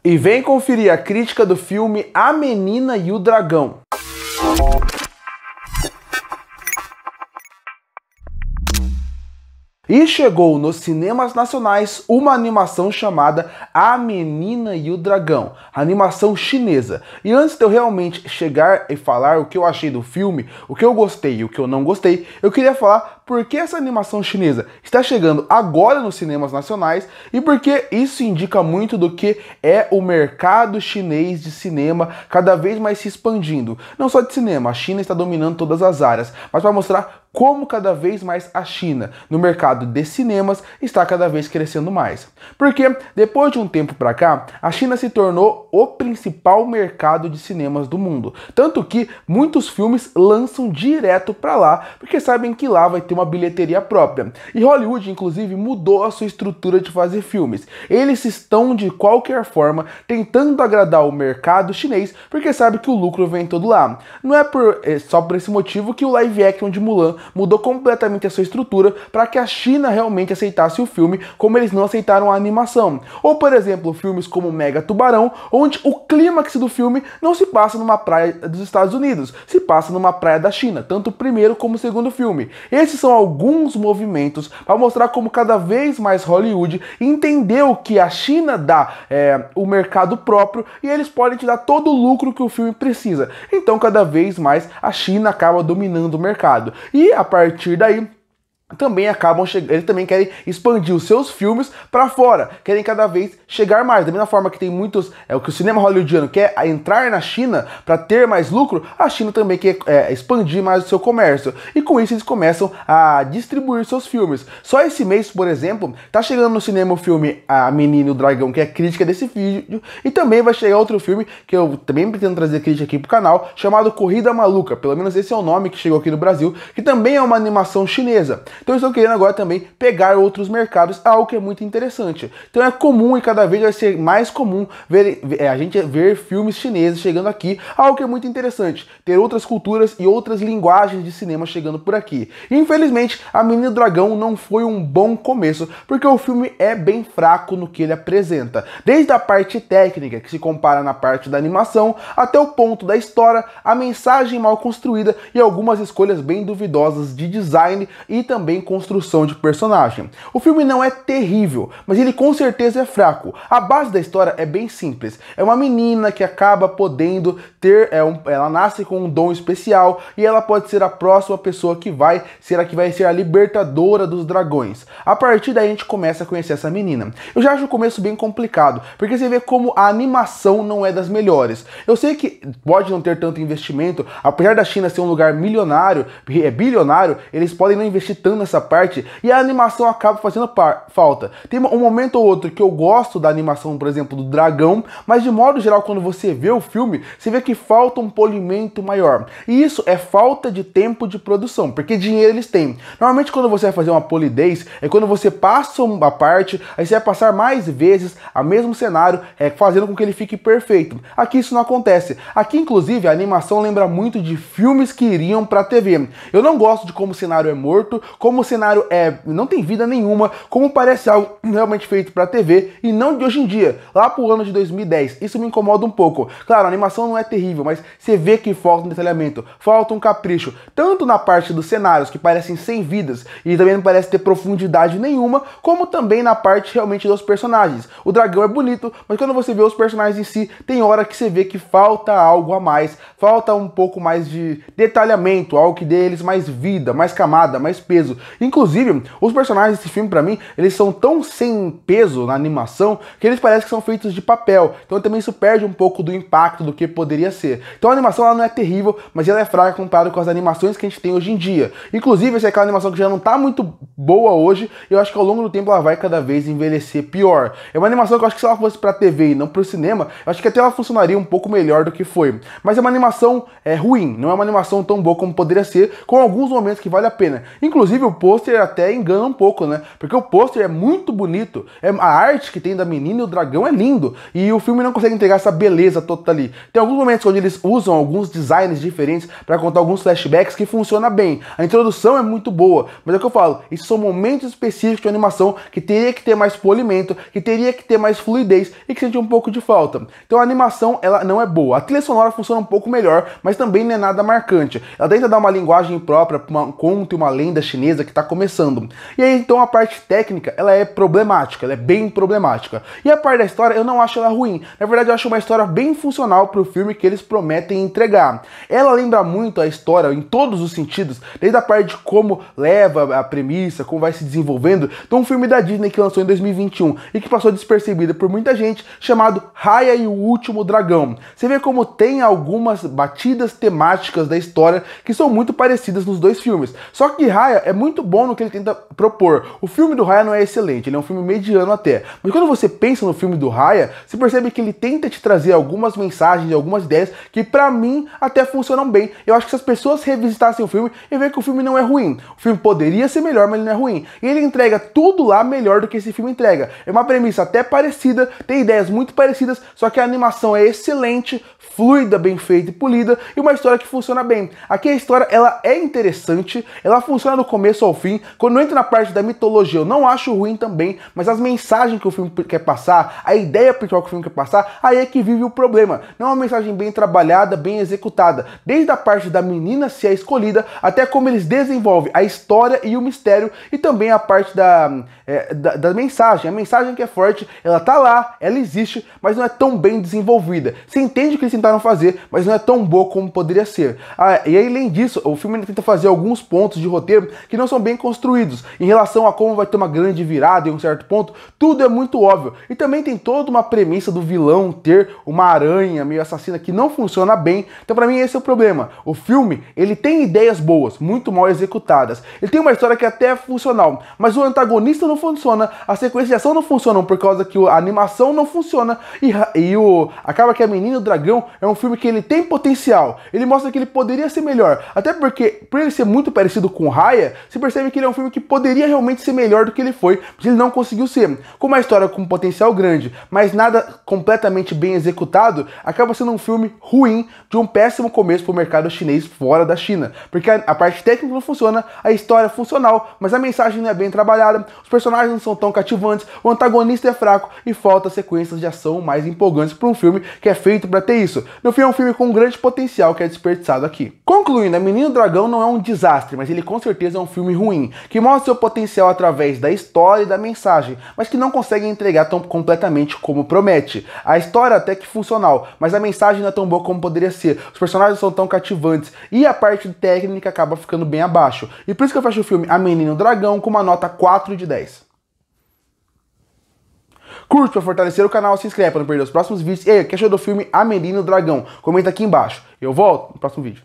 E vem conferir a crítica do filme A Menina e o Dragão. E chegou nos cinemas nacionais uma animação chamada A Menina e o Dragão, animação chinesa. E antes de eu realmente chegar e falar o que eu achei do filme, o que eu gostei e o que eu não gostei, eu queria falar por que essa animação chinesa está chegando agora nos cinemas nacionais e porque isso indica muito do que é o mercado chinês de cinema cada vez mais se expandindo. Não só de cinema, a China está dominando todas as áreas, mas para mostrar como cada vez mais a China, no mercado de cinemas, está cada vez crescendo mais. Porque, depois de um tempo para cá, a China se tornou o principal mercado de cinemas do mundo. Tanto que muitos filmes lançam direto para lá, porque sabem que lá vai ter uma bilheteria própria. E Hollywood, inclusive, mudou a sua estrutura de fazer filmes. Eles estão, de qualquer forma, tentando agradar o mercado chinês, porque sabe que o lucro vem todo lá. Não é só por esse motivo que o live action de Mulan mudou completamente a sua estrutura para que a China realmente aceitasse o filme, como eles não aceitaram a animação. Ou, por exemplo, filmes como Mega Tubarão, onde o clímax do filme não se passa numa praia dos Estados Unidos, se passa numa praia da China, tanto o primeiro como o segundo filme. Esses são alguns movimentos para mostrar como cada vez mais Hollywood entendeu que a China dá o mercado próprio e eles podem te dar todo o lucro que o filme precisa. Então, cada vez mais a China acaba dominando o mercado. E a partir daí, também eles também querem expandir os seus filmes para fora, querem cada vez chegar mais. Da mesma forma que tem muitos, o que o cinema hollywoodiano quer entrar na China para ter mais lucro, a China também quer expandir mais o seu comércio. E com isso eles começam a distribuir seus filmes. Só esse mês, por exemplo, tá chegando no cinema o filme A Menina e o Dragão, que é a crítica desse vídeo, e também vai chegar outro filme que eu também pretendo trazer crítica aqui pro canal, chamado Corrida Maluca. Pelo menos esse é o nome que chegou aqui no Brasil, que também é uma animação chinesa. Então eu estou querendo agora também pegar outros mercados, algo que é muito interessante. Então é comum e cada vez vai ser mais comum a gente ver filmes chineses chegando aqui, algo que é muito interessante. Ter outras culturas e outras linguagens de cinema chegando por aqui. E, infelizmente, A Menina e o Dragão não foi um bom começo, porque o filme é bem fraco no que ele apresenta. Desde a parte técnica, que se compara na parte da animação, até o ponto da história, a mensagem mal construída e algumas escolhas bem duvidosas de design e também construção de personagem. O filme não é terrível, mas ele com certeza é fraco. A base da história é bem simples. É uma menina que acaba podendo ter, ela nasce com um dom especial e ela pode ser a próxima pessoa que vai ser a libertadora dos dragões. A partir daí a gente começa a conhecer essa menina. Eu já acho o começo bem complicado, porque você vê como a animação não é das melhores. Eu sei que pode não ter tanto investimento, apesar da China ser um lugar bilionário, eles podem não investir tanto nessa parte e a animação acaba fazendo falta. Tem um momento ou outro que eu gosto da animação, por exemplo, do dragão, mas de modo geral, quando você vê o filme, você vê que falta um polimento maior. E isso é falta de tempo de produção, porque dinheiro eles têm. Normalmente quando você vai fazer uma polidez, é quando você passa uma parte, aí você vai passar mais vezes o mesmo cenário, fazendo com que ele fique perfeito. Aqui isso não acontece. Aqui, inclusive, a animação lembra muito de filmes que iriam pra TV. Eu não gosto de como o cenário é morto, como o cenário não tem vida nenhuma, como parece algo realmente feito pra TV e não de hoje em dia, lá pro ano de 2010. Isso me incomoda um pouco. Claro, a animação não é terrível, mas você vê que falta um detalhamento, falta um capricho, tanto na parte dos cenários, que parecem sem vidas e também não parece ter profundidade nenhuma, como também na parte realmente dos personagens. O dragão é bonito, mas quando você vê os personagens em si, tem hora que você vê que falta algo a mais, falta um pouco mais de detalhamento, algo que dê eles mais vida, mais camada, mais peso. Inclusive, os personagens desse filme, pra mim, eles são tão sem peso na animação que eles parecem que são feitos de papel. Então também isso perde um pouco do impacto do que poderia ser. Então a animação ela não é terrível, mas ela é fraca comparado com as animações que a gente tem hoje em dia. Inclusive, essa é aquela animação que já não tá muito boa hoje, e eu acho que ao longo do tempo ela vai cada vez envelhecer pior. É uma animação que eu acho que se ela fosse pra TV e não pro cinema, eu acho que até ela funcionaria um pouco melhor do que foi. Mas é uma animação ruim, não é uma animação tão boa como poderia ser, com alguns momentos que vale a pena. Inclusive o pôster até engana um pouco, né? Porque o pôster é muito bonito, a arte que tem da menina e o dragão é lindo, e o filme não consegue entregar essa beleza toda ali. Tem alguns momentos momentos onde eles usam alguns designs diferentes para contar alguns flashbacks que funciona bem. A introdução é muito boa, mas é o que eu falo, esses são momentos específicos de animação que teria que ter mais polimento, que teria que ter mais fluidez e que sente um pouco de falta. Então a animação, ela não é boa. A trilha sonora funciona um pouco melhor, mas também não é nada marcante. Ela tenta dar uma linguagem própria para um conto e uma lenda chinesa que está começando. E aí então a parte técnica, ela é problemática, ela é bem problemática. E a parte da história, eu não acho ela ruim. Na verdade, eu acho uma história bem funcional para o filme que eles prometem entregar. Ela lembra muito a história em todos os sentidos, desde a parte de como leva a premissa, como vai se desenvolvendo. Então um filme da Disney que lançou em 2021 e que passou despercebido por muita gente, chamado Raya e o Último Dragão. Você vê como tem algumas batidas temáticas da história que são muito parecidas nos dois filmes. Só que Raya é muito bom no que ele tenta propor. O filme do Raya não é excelente, ele é um filme mediano até. Mas quando você pensa no filme do Raya, você percebe que ele tenta te trazer algumas mensagens, algumas ideias que pra mim até funcionam bem. Eu acho que se as pessoas revisitassem o filme e ver que o filme não é ruim. O filme poderia ser melhor, mas ele não é ruim. E ele entrega tudo lá melhor do que esse filme entrega. É uma premissa até parecida, tem ideias muito parecidas, só que a animação é excelente, fluida, bem feita e polida, e uma história que funciona bem. Aqui a história, ela é interessante, ela funciona do começo ao fim. Quando entra na parte da mitologia, eu não acho ruim também, mas as mensagens que o filme quer passar, a ideia principal que o filme quer passar, aí é que vive o problema. Não é uma mensagem bem trabalhada, bem executada. Desde a parte da menina ser a escolhida, até como eles desenvolvem a história e o mistério, e também a parte da mensagem. A mensagem que é forte, ela tá lá, ela existe, mas não é tão bem desenvolvida. Você entende o que eles tentaram fazer, mas não é tão boa como poderia ser. E aí, além disso, o filme tenta fazer alguns pontos de roteiro que não são bem construídos. Em relação a como vai ter uma grande virada em um certo ponto, tudo é muito óbvio. E também tem toda uma premissa do vilão ter uma aranha meio assassina que não funciona bem. Então pra mim esse é o problema. O filme, ele tem ideias boas, muito mal executadas. Ele tem uma história que até é funcional, mas o antagonista não funciona, a sequência de ação não funciona por causa que a animação não funciona acaba que A Menina e o Dragão é um filme que ele tem potencial. Ele mostra que ele poderia ser melhor. Até porque, por ele ser muito parecido com Raya, se percebe que ele é um filme que poderia realmente ser melhor do que ele foi, mas ele não conseguiu ser. Com uma história com potencial grande, mas nada completamente bem executado, acaba sendo um filme ruim, de um péssimo começo para o mercado chinês fora da China. Porque a parte técnica não funciona, a história é funcional, mas a mensagem não é bem trabalhada, os personagens não são tão cativantes, o antagonista é fraco e falta sequências de ação mais empolgantes para um filme que é feito para ter isso. No fim, é um filme com um grande potencial que é desperdiçado aqui. Concluindo, A Menina e o Dragão não é um desastre, mas ele com certeza é um filme ruim, que mostra seu potencial através da história e da mensagem, mas que não consegue entregar tão completamente como promete. A história até que funcional, mas a mensagem não é tão boa como poderia ser, os personagens são tão cativantes e a parte técnica acaba ficando bem abaixo. E por isso que eu fecho o filme A Menina e o Dragão com uma nota 4 de 10. Curte para fortalecer o canal, se inscreve para não perder os próximos vídeos. E aí, o que achou do filme A Menina e o Dragão? Comenta aqui embaixo. Eu volto no próximo vídeo.